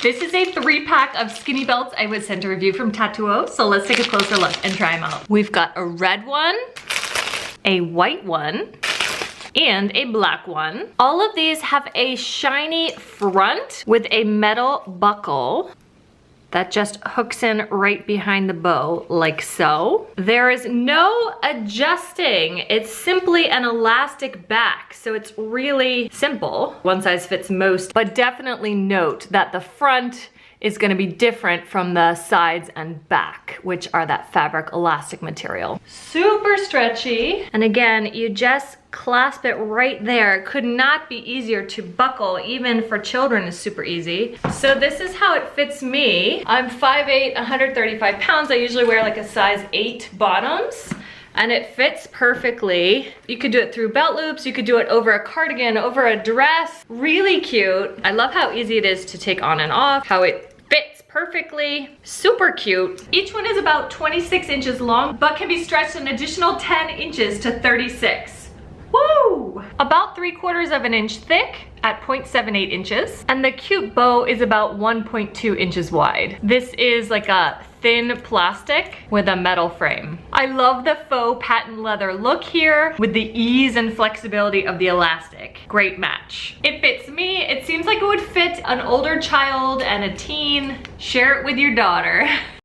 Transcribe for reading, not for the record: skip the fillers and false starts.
This is a 3-pack of skinny belts I was sent a review from Tatouo, so let's take a closer look and try them out. We've got a red one, a white one, and a black one. All of these have a shiny front with a metal buckle that just hooks in right behind the bow, like so. There is no adjusting. It's simply an elastic back, so it's really simple. One size fits most, but definitely note that the front is gonna be different from the sides and back, which are that fabric elastic material. Super stretchy. And again, you just clasp it right there. It could not be easier to buckle, even for children is super easy. So this is how it fits me. I'm 5'8", 135 pounds. I usually wear like a size 8 bottoms. And it fits perfectly. You could do it through belt loops, you could do it over a cardigan, over a dress. Really cute. I love how easy it is to take on and off, how it fits perfectly. Super cute. Each one is about 26 inches long, but can be stretched an additional 10 inches to 36. Woo! About 3/4 of an inch thick at 0.78 inches. And the cute bow is about 1.2 inches wide. This is like a thin plastic with a metal frame. I love the faux patent leather look here with the ease and flexibility of the elastic. Great match. It fits me. It seems like it would fit an older child and a teen. Share it with your daughter.